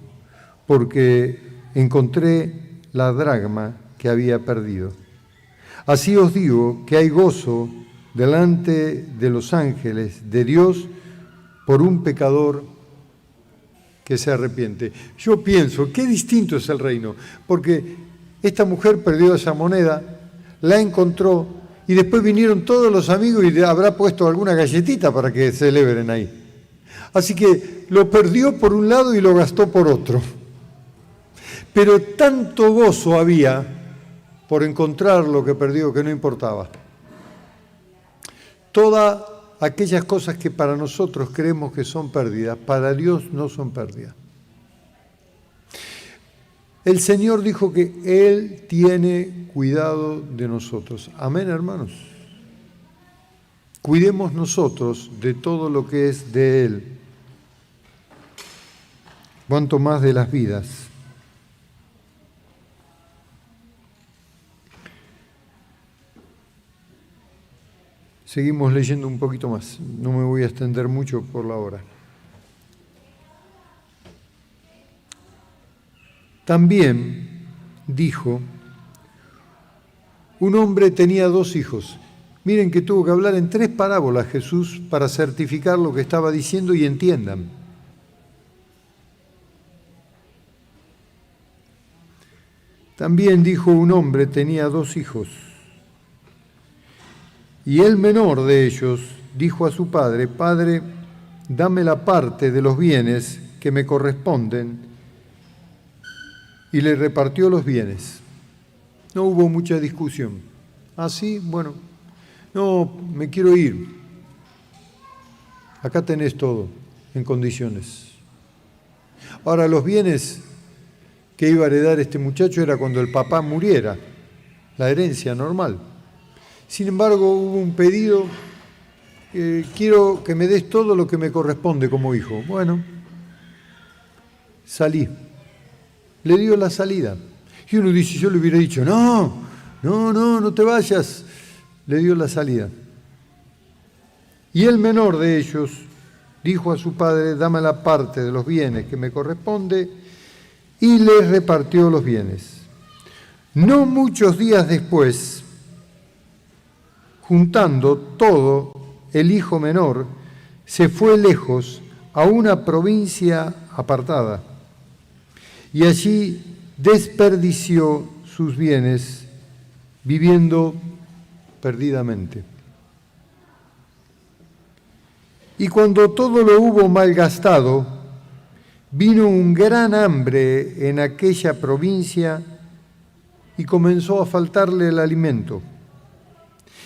porque encontré la dracma que había perdido. Así os digo que hay gozo delante de los ángeles de Dios por un pecador que se arrepiente. Yo pienso, qué distinto es el reino, porque esta mujer perdió esa moneda, la encontró y después vinieron todos los amigos y le habrá puesto alguna galletita para que celebren ahí. Así que lo perdió por un lado y lo gastó por otro. Pero tanto gozo había por encontrar lo que perdió que no importaba. Todas aquellas cosas que para nosotros creemos que son pérdidas, para Dios no son pérdidas. El Señor dijo que Él tiene cuidado de nosotros. Amén, hermanos. Cuidemos nosotros de todo lo que es de Él. Cuanto más de las vidas. Seguimos leyendo un poquito más. No me voy a extender mucho por la hora. También dijo, un hombre tenía 2 hijos. Miren que tuvo que hablar en 3 parábolas Jesús para certificar lo que estaba diciendo y entiendan. También dijo, un hombre tenía 2 hijos. Y el menor de ellos dijo a su padre, Padre, dame la parte de los bienes que me corresponden, y le repartió los bienes. No hubo mucha discusión. Ah, sí, bueno, no, me quiero ir. Acá tenés todo, en condiciones. Ahora, los bienes que iba a heredar este muchacho era cuando el papá muriera, la herencia normal. Sin embargo, hubo un pedido, quiero que me des todo lo que me corresponde como hijo. Bueno, salí. Le dio la salida. Y uno dice, yo le hubiera dicho, no te vayas. Le dio la salida. Y el menor de ellos dijo a su padre, dame la parte de los bienes que me corresponde, y le repartió los bienes. No muchos días después, juntando todo, el hijo menor se fue lejos a una provincia apartada y allí desperdició sus bienes viviendo perdidamente. Y cuando todo lo hubo malgastado, vino un gran hambre en aquella provincia y comenzó a faltarle el alimento.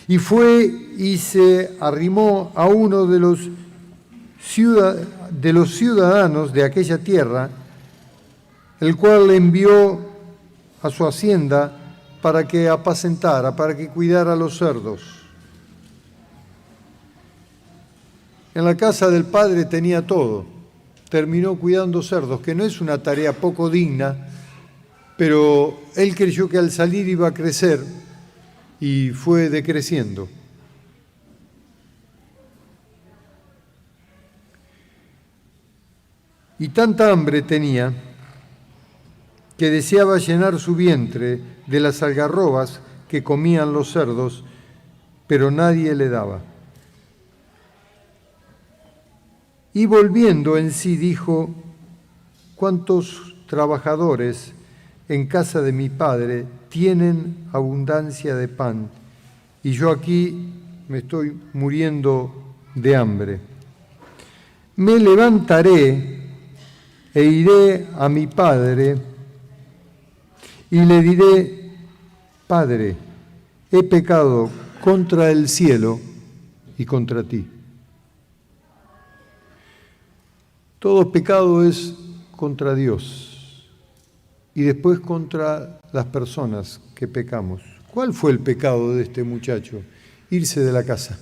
Y fue y se arrimó a uno de los ciudadanos de aquella tierra, el cual le envió a su hacienda para que apacentara, para que cuidara los cerdos. En la casa del padre tenía todo. Terminó cuidando cerdos, que no es una tarea poco digna, pero él creyó que al salir iba a crecer y fue decreciendo. Y tanta hambre tenía que deseaba llenar su vientre de las algarrobas que comían los cerdos, pero nadie le daba. Y volviendo en sí dijo: ¿cuántos trabajadores en casa de mi padre tienen abundancia de pan? Y yo aquí me estoy muriendo de hambre. Me levantaré e iré a mi padre y le diré: Padre, he pecado contra el cielo y contra ti. Todo pecado es contra Dios y después contra las personas que pecamos. ¿Cuál fue el pecado de este muchacho? Irse de la casa,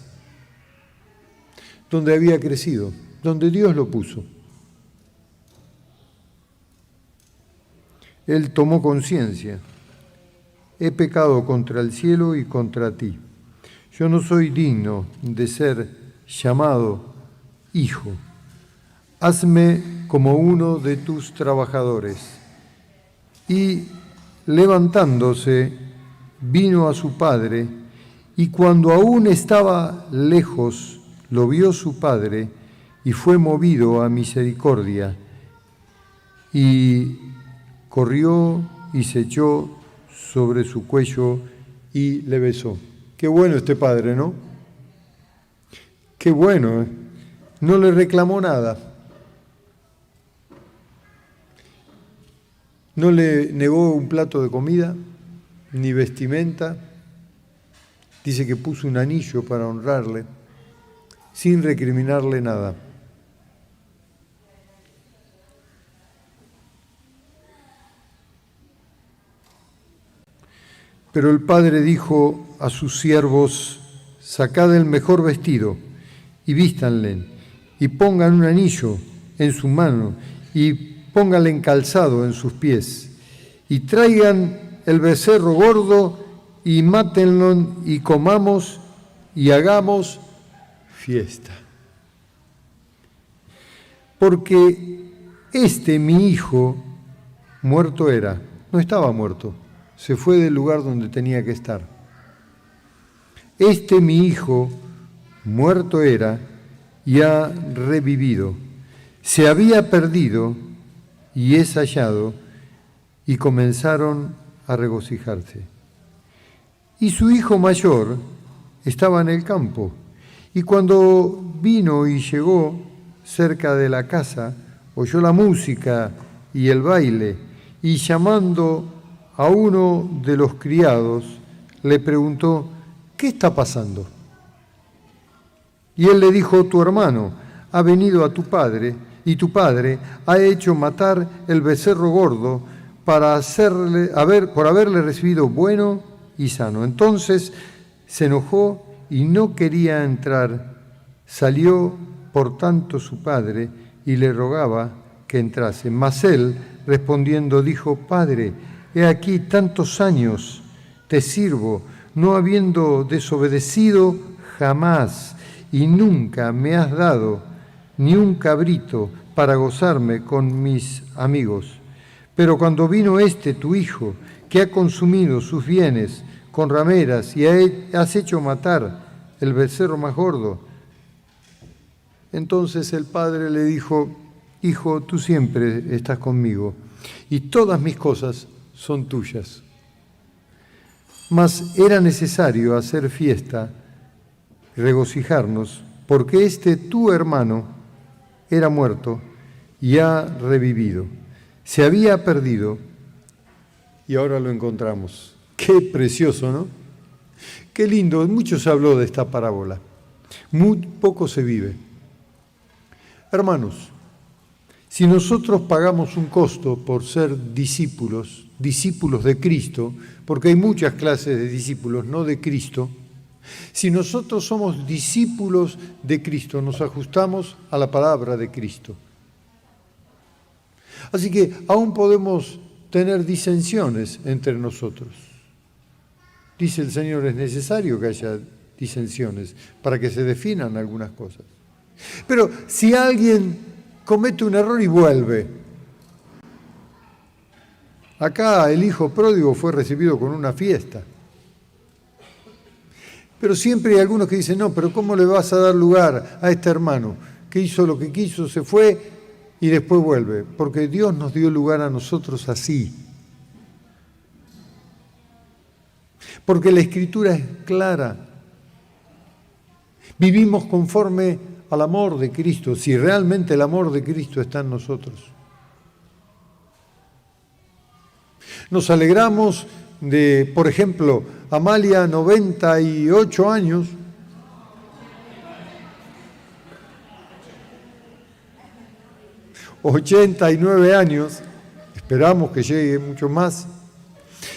donde había crecido, donde Dios lo puso. Él tomó conciencia: he pecado contra el cielo y contra ti. Yo no soy digno de ser llamado hijo. Hazme como uno de tus trabajadores. Y levantándose, vino a su padre, y cuando aún estaba lejos, lo vio su padre, y fue movido a misericordia, y corrió y se echó sobre su cuello y le besó. Qué bueno este padre, ¿no? Qué bueno, ¿eh? No le reclamó nada. No le negó un plato de comida, ni vestimenta. Dice que puso un anillo para honrarle, sin recriminarle nada. Pero el padre dijo a sus siervos: sacad el mejor vestido y vístanle, y pongan un anillo en su mano, y pónganle encalzado en sus pies, y traigan el becerro gordo, y mátenlo, y comamos, y hagamos fiesta. Porque mi hijo, muerto era, no estaba muerto, se fue del lugar donde tenía que estar. Mi hijo, muerto era, y ha revivido. Se había perdido y es hallado, y comenzaron a regocijarse. Y su hijo mayor estaba en el campo, y cuando vino y llegó cerca de la casa, oyó la música y el baile, y llamando a uno de los criados, le preguntó: ¿qué está pasando? Y él le dijo: tu hermano ha venido a tu padre, y tu padre ha hecho matar el becerro gordo por haberle recibido bueno y sano. Entonces se enojó y no quería entrar. Salió por tanto su padre y le rogaba que entrase. Mas él, respondiendo, dijo: Padre, he aquí tantos años te sirvo, no habiendo desobedecido jamás, y nunca me has dado ni un cabrito para gozarme con mis amigos. Pero cuando vino tu hijo, que ha consumido sus bienes con rameras, y has hecho matar el becerro más gordo. Entonces el padre le dijo: hijo, tú siempre estás conmigo, y todas mis cosas son tuyas. Mas era necesario hacer fiesta, regocijarnos, porque tu hermano era muerto y ha revivido. Se había perdido y ahora lo encontramos. Qué precioso, ¿no? Qué lindo. Mucho se habló de esta parábola. Muy poco se vive. Hermanos, si nosotros pagamos un costo por ser discípulos de Cristo, porque hay muchas clases de discípulos, no de Cristo, si nosotros somos discípulos de Cristo, nos ajustamos a la palabra de Cristo. Así que aún podemos tener disensiones entre nosotros. Dice el Señor, es necesario que haya disensiones para que se definan algunas cosas. Pero si alguien comete un error y vuelve, acá el hijo pródigo fue recibido con una fiesta. Pero siempre hay algunos que dicen, no, pero ¿cómo le vas a dar lugar a este hermano que hizo lo que quiso, se fue y después vuelve? Porque Dios nos dio lugar a nosotros así. Porque la Escritura es clara. Vivimos conforme al amor de Cristo, si realmente el amor de Cristo está en nosotros. Nos alegramos de, por ejemplo, Amalia, 98 años, ...89 años... esperamos que llegue mucho más...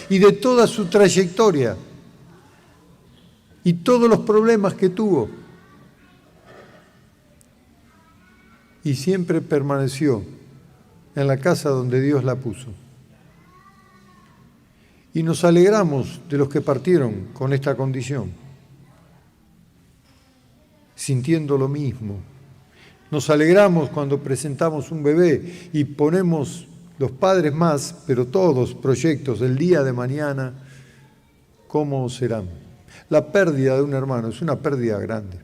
y de toda su trayectoria y todos los problemas que tuvo. Y siempre permaneció en la casa donde Dios la puso. Y nos alegramos de los que partieron con esta condición, sintiendo lo mismo. Nos alegramos cuando presentamos un bebé y ponemos los padres más, pero todos proyectos del día de mañana, ¿cómo serán? La pérdida de un hermano es una pérdida grande.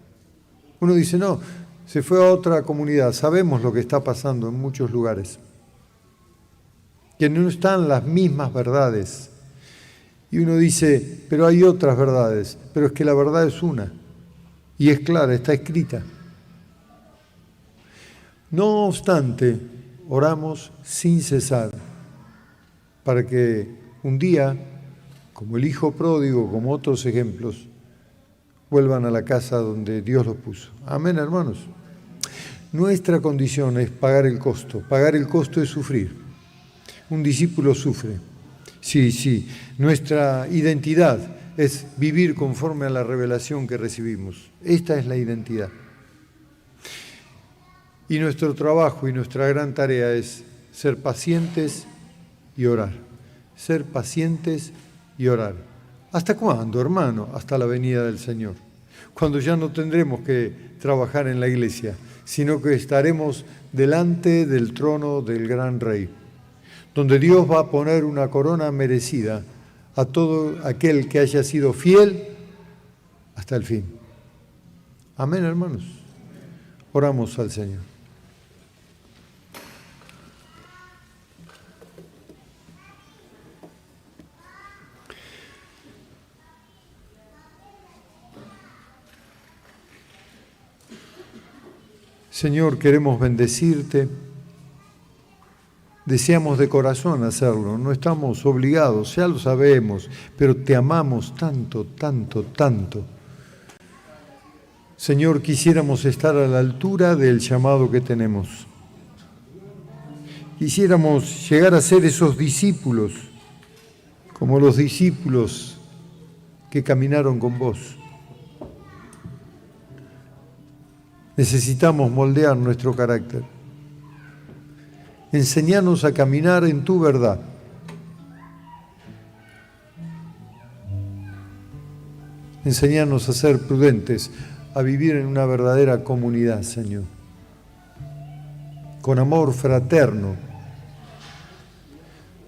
Uno dice, no, se fue a otra comunidad. Sabemos lo que está pasando en muchos lugares, que no están las mismas verdades. Y uno dice, pero hay otras verdades, pero es que la verdad es una, y es clara, está escrita. No obstante, oramos sin cesar, para que un día, como el hijo pródigo, como otros ejemplos, vuelvan a la casa donde Dios los puso. Amén, hermanos. Nuestra condición es pagar el costo. Pagar el costo es sufrir. Un discípulo sufre. Sí. Nuestra identidad es vivir conforme a la revelación que recibimos. Esta es la identidad. Y nuestro trabajo y nuestra gran tarea es ser pacientes y orar. Ser pacientes y orar. ¿Hasta cuándo, hermano? Hasta la venida del Señor. Cuando ya no tendremos que trabajar en la iglesia, sino que estaremos delante del trono del gran Rey, donde Dios va a poner una corona merecida a todo aquel que haya sido fiel hasta el fin. Amén, hermanos. Oramos al Señor. Señor, queremos bendecirte. Deseamos de corazón hacerlo, no estamos obligados, ya lo sabemos, pero te amamos tanto, tanto, tanto. Señor, quisiéramos estar a la altura del llamado que tenemos. Quisiéramos llegar a ser esos discípulos, como los discípulos que caminaron con vos. Necesitamos moldear nuestro carácter. Enseñanos a caminar en tu verdad. Enseñanos a ser prudentes, a vivir en una verdadera comunidad, Señor, con amor fraterno,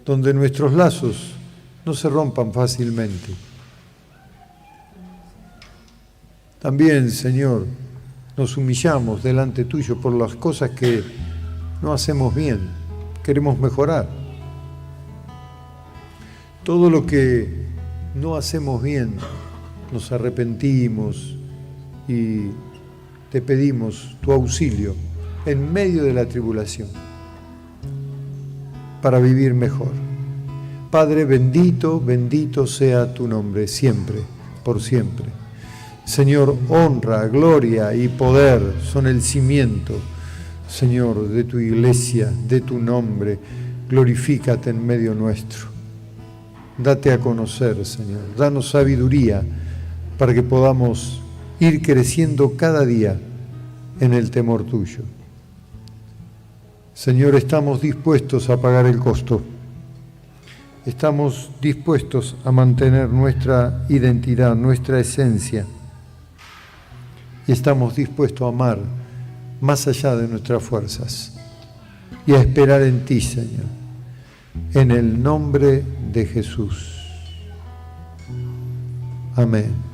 donde nuestros lazos no se rompan fácilmente. También, Señor, nos humillamos delante tuyo por las cosas que no hacemos bien, queremos mejorar. Todo lo que no hacemos bien, nos arrepentimos y te pedimos tu auxilio en medio de la tribulación. para vivir mejor. Padre, bendito, bendito sea tu nombre, siempre, por siempre. Señor, honra, gloria y poder son el cimiento, Señor, de tu iglesia, de tu nombre. Glorifícate en medio nuestro. Date a conocer, Señor. Danos sabiduría para que podamos ir creciendo cada día en el temor tuyo. Señor, estamos dispuestos a pagar el costo. Estamos dispuestos a mantener nuestra identidad, nuestra esencia. Y estamos dispuestos a amar más allá de nuestras fuerzas y a esperar en ti, Señor, en el nombre de Jesús. Amén.